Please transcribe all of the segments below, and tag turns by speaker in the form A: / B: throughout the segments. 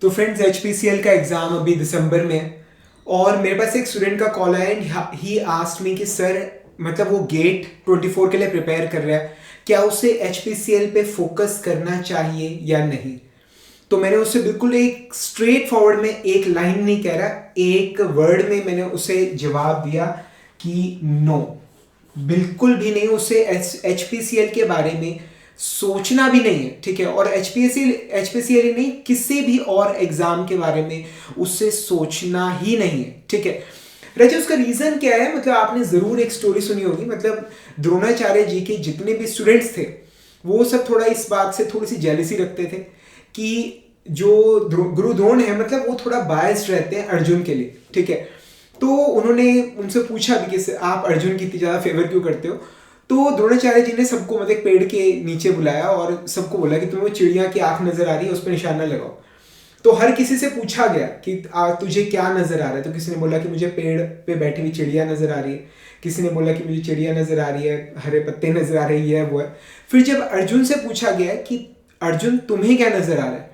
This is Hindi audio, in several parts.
A: तो फ्रेंड्स HPCL का एग्ज़ाम अभी दिसंबर में है और मेरे पास एक स्टूडेंट का कॉल आया एंड ही आस्क्ड मी कि सर मतलब वो गेट 24 के लिए प्रिपेयर कर रहा है, क्या उसे HPCL पे फोकस करना चाहिए या नहीं। तो मैंने उससे बिल्कुल एक स्ट्रेट फॉरवर्ड में एक लाइन नहीं कह रहा, एक वर्ड में मैंने उसे जवाब दिया कि नो, बिल्कुल भी नहीं, उसे HPCL के बारे में सोचना भी नहीं है, ठीक है। और HPCL ही नहीं, किसी भी और एग्जाम के बारे में उससे सोचना ही नहीं है, ठीक है। रजत, उसका रीजन क्या है? मतलब आपने जरूर एक स्टोरी सुनी होगी, मतलब द्रोणाचार्य जी के जितने भी स्टूडेंट्स थे वो सब थोड़ा इस बात से थोड़ी सी जेलसी रखते थे कि जो गुरु द्रोण है मतलब वो थोड़ा बायस्ड रहते हैं अर्जुन के लिए, ठीक है। तो उन्होंने उनसे पूछा भी कि आप अर्जुन की इतनी ज़्यादा फेवर क्यों करते हो। तो द्रोणाचार्य जी ने सबको मतलब एक पेड़ के नीचे बुलाया और सबको बोला कि तुम्हें वो चिड़िया की आंख नजर आ रही है, उस पर निशाना लगाओ। तो हर किसी से पूछा गया कि तुझे क्या नजर आ रहा है। तो किसी ने बोला कि मुझे पेड़ पे बैठी हुई चिड़िया नजर आ रही है, किसी ने बोला कि मुझे चिड़िया नजर आ रही है, हरे पत्ते नजर आ रही है, वो है। फिर जब अर्जुन से पूछा गया कि अर्जुन तुम्हें क्या नजर आ रहा है,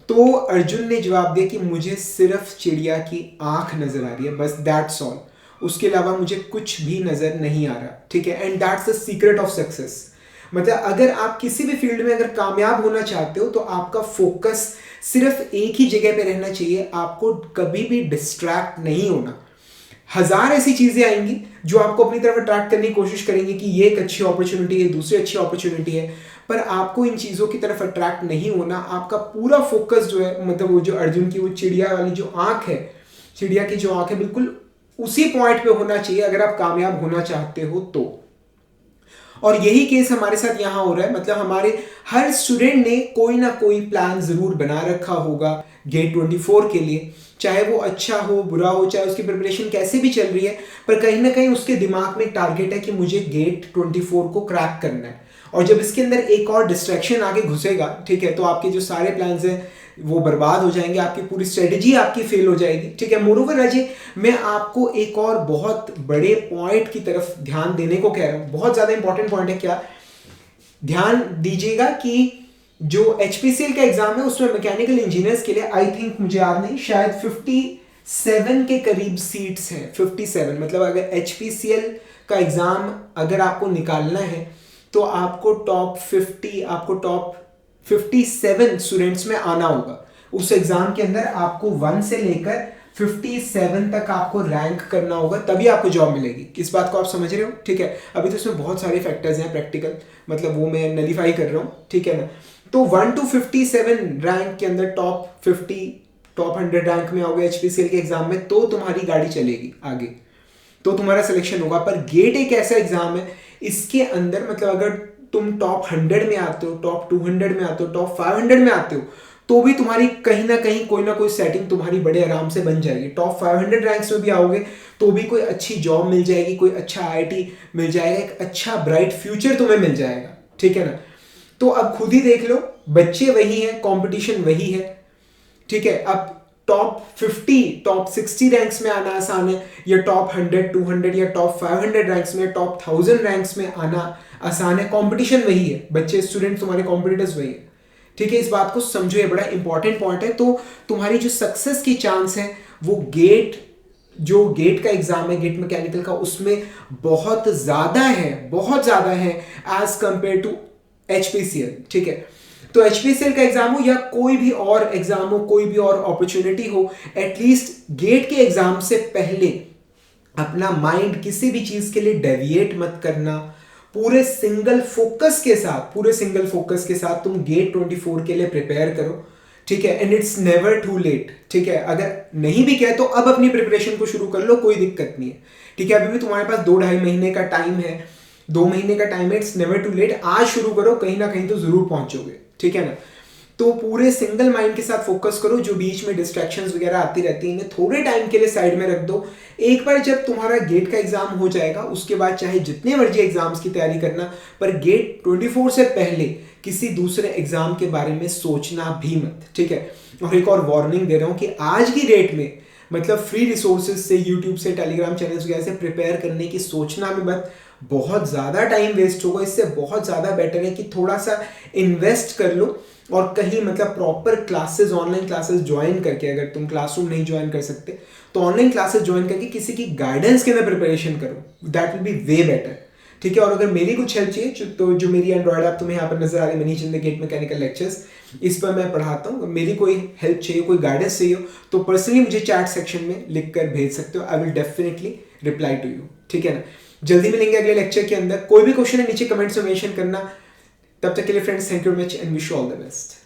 A: तो अर्जुन ने जवाब दिया कि मुझे सिर्फ चिड़िया की आंख नजर आ रही है, बस दैट्स ऑल, उसके अलावा मुझे कुछ भी नजर नहीं आ रहा, ठीक है। And that's the secret of success. मतलब अगर आप किसी भी फील्ड में अगर कामयाब होना चाहते हो तो आपका फोकस सिर्फ एक ही जगह पे रहना चाहिए, आपको कभी भी डिस्ट्रैक्ट नहीं होना। हजार ऐसी चीजें आएंगी जो आपको अपनी तरफ अट्रैक्ट करने की कोशिश करेंगे कि ये एक अच्छी अपॉर्चुनिटी है, दूसरी अच्छी अपॉर्चुनिटी है, पर आपको इन चीजों की तरफ अट्रैक्ट नहीं होना। आपका पूरा फोकस जो है, मतलब वो जो अर्जुन की वो चिड़िया वाली जो आंख है, चिड़िया की जो आंख है, बिल्कुल उसी पॉइंट पे होना चाहिए अगर आप कामयाब होना चाहते हो तो। और यही केस हमारे साथ यहाँ हो रहा है। मतलब हमारे हर स्टूडेंट ने कोई ना कोई प्लान जरूर बना रखा होगा गेट 24 के लिए, चाहे वो अच्छा हो बुरा हो, चाहे उसकी प्रिपरेशन कैसे भी चल रही है, पर कहीं ना कहीं उसके दिमाग में एक टारगेट है कि मुझे गेट 24 को क्रैक करना है। और जब इसके अंदर एक और डिस्ट्रैक्शन आगे घुसेगा, ठीक है, तो आपके जो सारे प्लान्स हैं वो बर्बाद हो जाएंगे, आपकी पूरी स्ट्रेटजी आपकी फेल हो जाएगी, ठीक है। मोरोवर अजय, मैं आपको एक और बहुत बड़े पॉइंट की तरफ ध्यान देने को कह रहा हूं, बहुत ज्यादा इंपॉर्टेंट पॉइंट है। क्या ध्यान दीजिएगा कि जो HPCL का एग्जाम है उसमें मैकेनिकल इंजीनियर्स के लिए आई थिंक, मुझे याद नहीं, शायद 57 के करीब सीट्स हैं। 57 मतलब अगर HPCL का एग्जाम अगर आपको निकालना है तो आपको टॉप 50, आपको टॉप 57 स्टूडेंट्स में आना होगा। उस एग्जाम के अंदर आपको 1 से लेकर 57 तक आपको रैंक करना होगा, तभी आपको जॉब मिलेगी। किस बात को आप समझ रहे हो, ठीक है। अभी तो इसमें बहुत सारे फैक्टर्स हैं प्रैक्टिकल, मतलब वो मैं नलीफाई कर रहा हूँ, ठीक है ना। तो 1 to 57 रैंक के अंदर टॉप 50, टॉप 100 रैंक में आओगे HPCL के एग्जाम में, तो तुम्हारी गाड़ी चलेगी आगे, तो तुम्हारा सिलेक्शन होगा। पर गेट एक ऐसा एग्जाम है, इसके अंदर मतलब अगर तुम टॉप 100 में आते हो, टॉप 200 में आते हो, टॉप 500 में आते हो, तो भी तुम्हारी कहीं ना कोई सेटिंग तुम्हारी बड़े आराम से बन जाएगी। टॉप 500 रैंक्स में भी आओगे तो भी कोई अच्छी जॉब मिल जाएगी, कोई अच्छा IIT मिल जाएगा, एक अच्छा ब्राइट फ्यूचर तुम्हें मिल जाएगा, ठीक है ना। तो अब खुद ही देख लो, बच्चे वही हैं, कंपटीशन वही है, ठीक है। अब टॉप 50, टॉप 60 रैंक्स में आना आसान है, या टॉप 100, 200 या टॉप 500 रैंक्स में, टॉप 1000 रैंक्स में आना आसान है। कंपटीशन वही है, बच्चे स्टूडेंट तुम्हारे कॉम्पिटिटर्स वही है, ठीक है। इस बात को समझो, ये बड़ा इंपॉर्टेंट पॉइंट है। तो तुम्हारी जो सक्सेस की चांस है वो जो गेट का एग्जाम है, गेट मैकेनिकल का, उसमें बहुत ज्यादा है, बहुत ज्यादा है एज कंपेयर टू HPCL, ठीक है। तो HPCL का एग्जाम हो या कोई भी और एग्जाम हो, कोई भी और अपॉर्चुनिटी हो, एटलीस्ट गेट के एग्जाम से पहले अपना माइंड किसी भी चीज के लिए डेविएट मत करना। पूरे सिंगल फोकस के साथ तुम गेट 24 के लिए प्रिपेयर करो, ठीक है। And it's never too late, ठीक है। अगर नहीं भी किया तो अब अपनी प्रिपरेशन को शुरू कर लो, कोई दिक्कत नहीं है, ठीक है। अभी भी तुम्हारे पास 2-2.5 महीने का टाइम है, 2 महीने का टाइम है, इट्स नेवर टू लेट। आज शुरू करो, कहीं ना कहीं तो जरूर पहुंचोगे, ठीक है ना। तो पूरे सिंगल माइंड के साथ फोकस करो, जो बीच में डिस्ट्रैक्शंस वगैरह आती रहती हैं थोड़े टाइम के लिए साइड में रख दो। एक बार जब तुम्हारा गेट का एग्जाम हो जाएगा उसके बाद चाहे जितने मर्जी एग्जाम्स की तैयारी करना, पर गेट 24 से पहले किसी दूसरे एग्जाम के बारे में सोचना भी मत, ठीक है। और एक और वार्निंग दे रहा हूं कि आज की डेट में मतलब फ्री रिसोर्सेज से, यूट्यूब से, टेलीग्राम चैनल्स वगैरह से प्रिपेयर करने की सोचना भी मत, बहुत ज़्यादा टाइम वेस्ट होगा। इससे बहुत ज़्यादा बेटर है कि थोड़ा सा इन्वेस्ट कर लो और कहीं मतलब proper classes, online classes join करके, अगर तुम क्लासरूम नहीं ज्वाइन कर सकते तो ऑनलाइन क्लासेस ज्वाइन करके किसी की गाइडेंस के अंदर प्रिपरेशन करो, that will be way better. ठीक है, और अगर मेरी कुछ हेल्प चाहिए तो जो मेरी एंड्रॉयड ऐप तुम्हें यहाँ पर नजर आ रही है, Manish in the GATE mechanical lectures, इस पर मैं पढ़ाता हूँ। मेरी कोई हेल्प चाहिए, कोई गाइडेंस चाहिए तो पर्सनली मुझे चैट सेक्शन में लिख कर भेज सकते हो, I will definitely reply to you. ठीक है ना, जल्दी मिलेंगे अगले लेक्चर के अंदर। कोई भी क्वेश्चन है नीचे कमेंट्स में मेंशन करना। तब तक के लिए friends, thank you very much and wish you all the best.